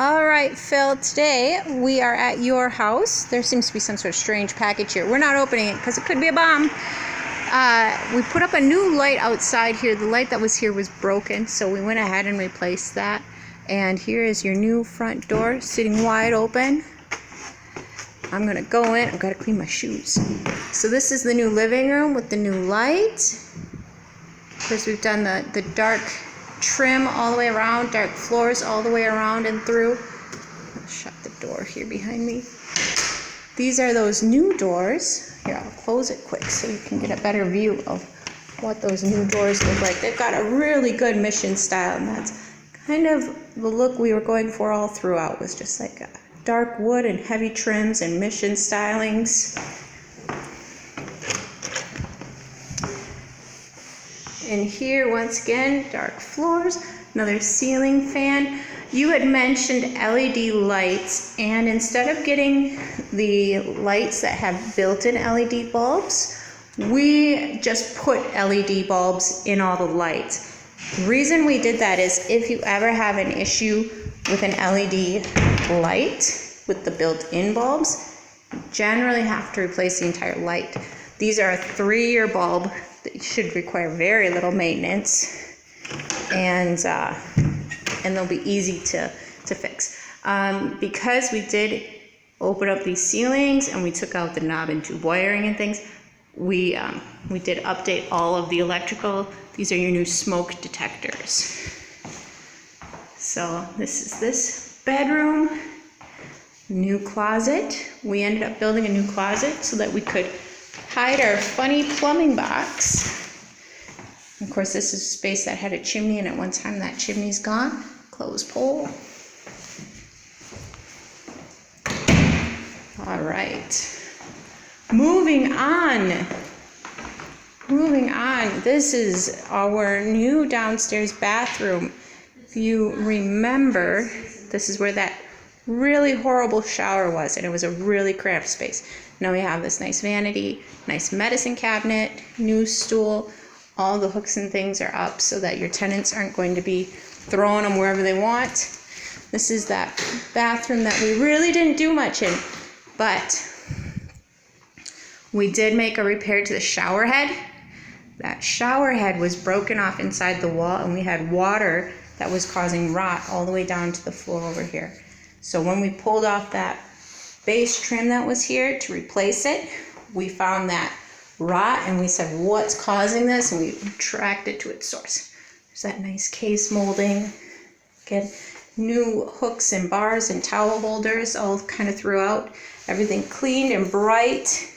All right, Phil, today we are at your house. There seems to be some sort of strange package here. We're not opening it because it could be a bomb. We put up a new light outside here. The light that was here was broken, so we went ahead and replaced that. And here is your new front door sitting wide open. I'm going to go in. I've got to clean my shoes. So this is the new living room with the new light. Of course, we've done the dark trim all the way around, dark floors all the way around and through. I'll shut the door here behind me. These are those new doors. Here, I'll close it quick so you can get a better view of what those new doors look like. They've got a really good mission style, and that's kind of the look we were going for all throughout, was just like a dark wood and heavy trims and mission stylings. And here, once again, dark floors, another ceiling fan. You had mentioned LED lights, and instead of getting the lights that have built-in LED bulbs, we just put LED bulbs in all the lights. The reason we did that is if you ever have an issue with an LED light with the built-in bulbs, you generally have to replace the entire light. These are a 3-year bulb that should require very little maintenance, and they'll be easy to fix. Because we did open up these ceilings and we took out the knob and tube wiring and things, we did update all of the electrical. These are your new smoke detectors. So this is this bedroom, new closet. We ended up building a new closet so that we could hide our funny plumbing box. Of course, this is a space that had a chimney, and at one time that chimney's gone. Closed pole. All right. Moving on. This is our new downstairs bathroom. If you remember, this is where that really horrible shower was, and it was a really cramped space. Now we have this nice vanity, nice medicine cabinet, new stool. All the hooks and things are up so that your tenants aren't going to be throwing them wherever they want. This is that bathroom that we really didn't do much in, but we did make a repair to the shower head. That shower head was broken off inside the wall, and we had water that was causing rot all the way down to the floor over here. So when we pulled off that base trim that was here to replace it, we found that rot, and we said, what's causing this? And we tracked it to its source. There's that nice case molding. Again, new hooks and bars and towel holders all kind of throughout. Everything cleaned and bright.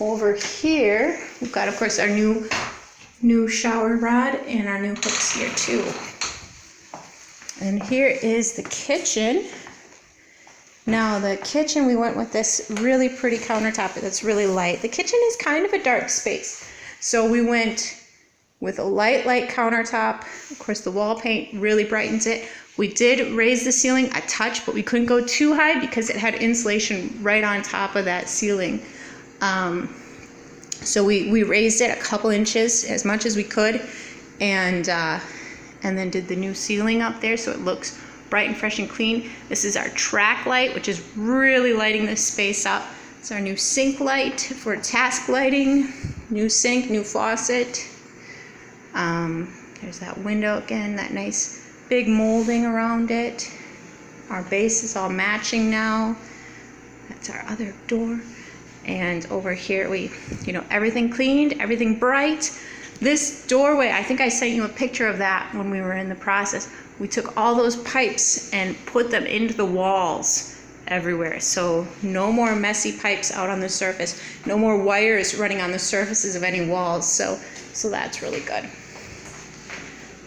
Over here, we've got, of course, our new shower rod and our new hooks here too. And here is the kitchen. Now the kitchen, we went with this really pretty countertop that's really light. The kitchen is kind of a dark space, so we went with a light countertop. Of course, the wall paint really brightens it. We did raise the ceiling a touch, but we couldn't go too high because it had insulation right on top of that ceiling. So we raised it a couple inches, as much as we could, and then did the new ceiling up there so it looks bright and fresh and clean. This is our track light, which is really lighting this space up. It's our new sink light for task lighting. New sink, new faucet. There's that window again, that nice big molding around it. Our base is all matching now. That's our other door. And over here, everything cleaned, everything bright. This doorway, I think I sent you a picture of that when we were in the process. We took all those pipes and put them into the walls everywhere. So no more messy pipes out on the surface. No more wires running on the surfaces of any walls. So that's really good.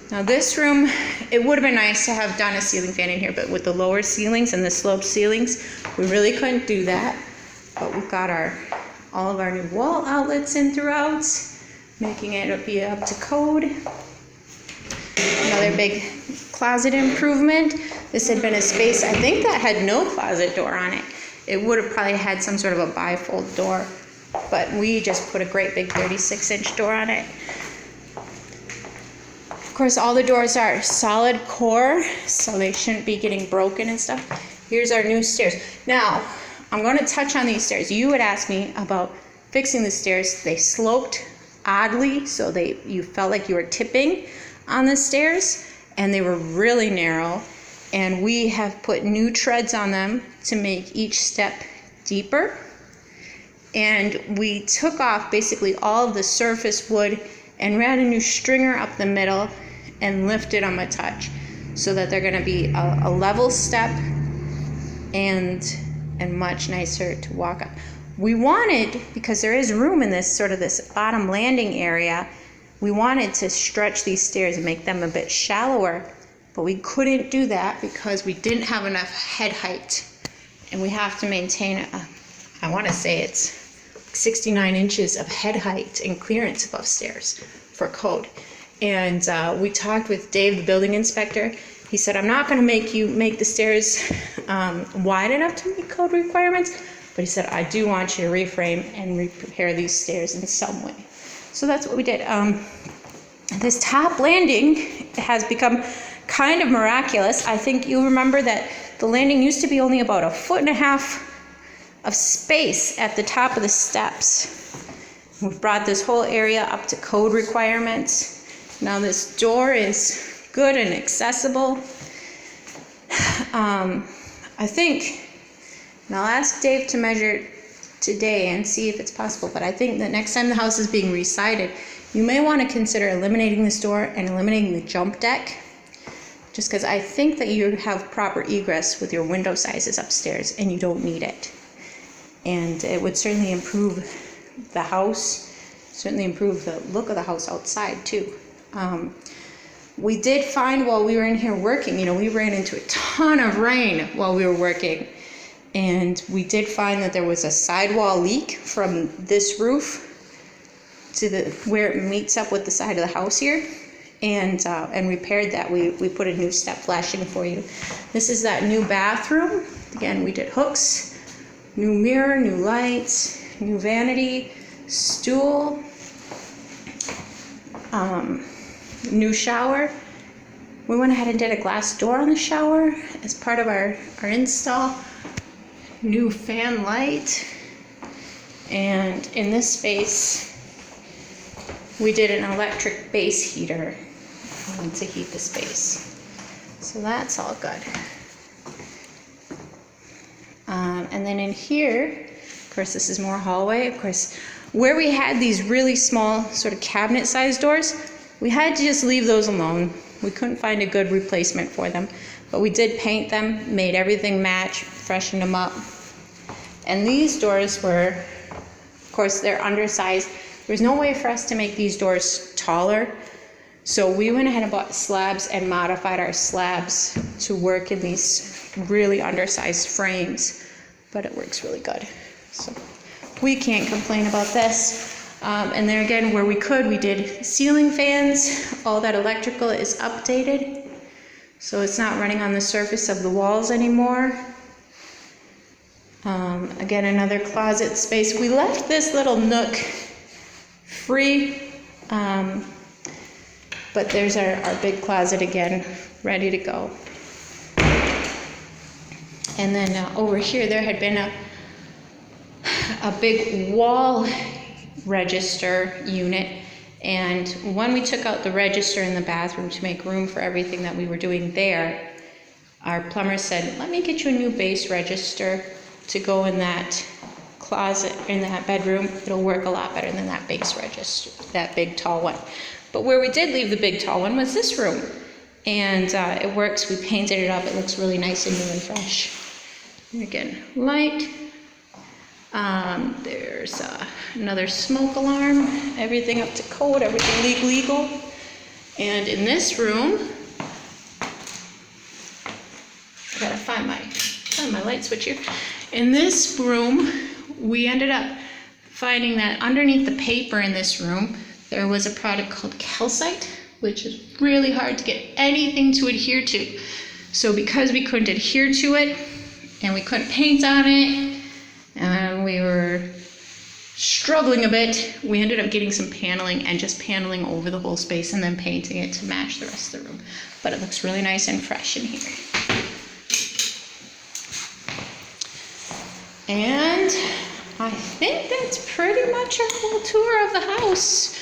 Now this room, it would have been nice to have done a ceiling fan in here, but with the lower ceilings and the sloped ceilings, we really couldn't do that. But we've got all of our new wall outlets in throughout, making it be up to code. Another big closet improvement. This had been a space, I think, that had no closet door on it. It would have probably had some sort of a bifold door, but we just put a great big 36-inch door on it. Of course, all the doors are solid core, so they shouldn't be getting broken and stuff. Here's our new stairs. Now, I'm going to touch on these stairs. You would ask me about fixing the stairs. They sloped oddly, so you felt like you were tipping on the stairs, and they were really narrow. And we have put new treads on them to make each step deeper. And we took off basically all of the surface wood and ran a new stringer up the middle and lifted them a touch so that they're going to be a level step and much nicer to walk up. We wanted, because there is room in this bottom landing area, we wanted to stretch these stairs and make them a bit shallower, but we couldn't do that because we didn't have enough head height. And we have to maintain, I want to say it's 69 inches of head height and clearance above stairs for code. And we talked with Dave, the building inspector. He said, I'm not going to make you make the stairs wide enough to meet code requirements, but he said, I do want you to reframe and repair these stairs in some way. So that's what we did. This top landing has become kind of miraculous. I think you remember that the landing used to be only about 1.5 feet of space at the top of the steps. We've brought this whole area up to code requirements. Now this door is good and accessible. I think, and I'll ask Dave to measure today and see if it's possible, but I think that next time the house is being re-sided, you may want to consider eliminating this door and eliminating the jump deck, just because I think that you have proper egress with your window sizes upstairs and you don't need it. And it would certainly improve the house, certainly improve the look of the house outside too. We did find while we were in here working, we ran into a ton of rain while we were working. And we did find that there was a sidewall leak from this roof to where it meets up with the side of the house here. And repaired that. We put a new step flashing for you. This is that new bathroom. Again, we did hooks, new mirror, new lights, new vanity, stool, new shower. We went ahead and did a glass door on the shower as part of our install. New fan light. And in this space, we did an electric base heater to heat the space. So that's all good. And then in here, of course, this is more hallway. Of course, where we had these really small sort of cabinet-sized doors, we had to just leave those alone. We couldn't find a good replacement for them. But we did paint them, made everything match, freshened them up. And these doors were, of course, they're undersized. There's no way for us to make these doors taller. So we went ahead and bought slabs and modified our slabs to work in these really undersized frames. But it works really good. So we can't complain about this. And then again, where we could, we did ceiling fans. All that electrical is updated. So it's not running on the surface of the walls anymore. Again, another closet space. We left this little nook free, but there's our big closet again, ready to go. And then over here, there had been a big wall register unit, and when we took out the register in the bathroom to make room for everything that we were doing there, our plumber said, let me get you a new base register to go in that closet, in that bedroom. It'll work a lot better than that base register, that big tall one. But where we did leave the big tall one was this room. And it works. We painted it up. It looks really nice and new and fresh. And again, light. There's another smoke alarm. Everything up to code, everything legal. And in this room, I gotta find my light switch here. In this room, we ended up finding that underneath the paper in this room, there was a product called calcite, which is really hard to get anything to adhere to. So because we couldn't adhere to it, and we couldn't paint on it, and we were struggling a bit, we ended up getting some paneling and just paneling over the whole space and then painting it to match the rest of the room. But it looks really nice and fresh in here. And I think that's pretty much our whole tour of the house.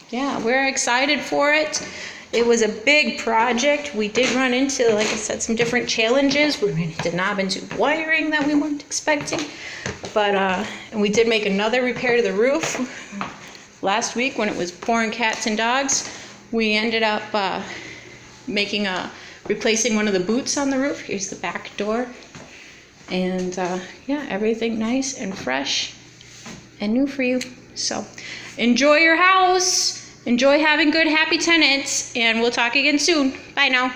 Yeah, we're excited for it. It was a big project. We did run into, like I said, some different challenges. We ran into knob and tube wiring that we weren't expecting. But, and we did make another repair to the roof. Last week when it was pouring cats and dogs, we ended up replacing one of the boots on the roof. Here's the back door. And yeah, everything nice and fresh and new for you. So enjoy your house. Enjoy having good, happy tenants. And we'll talk again soon. Bye now.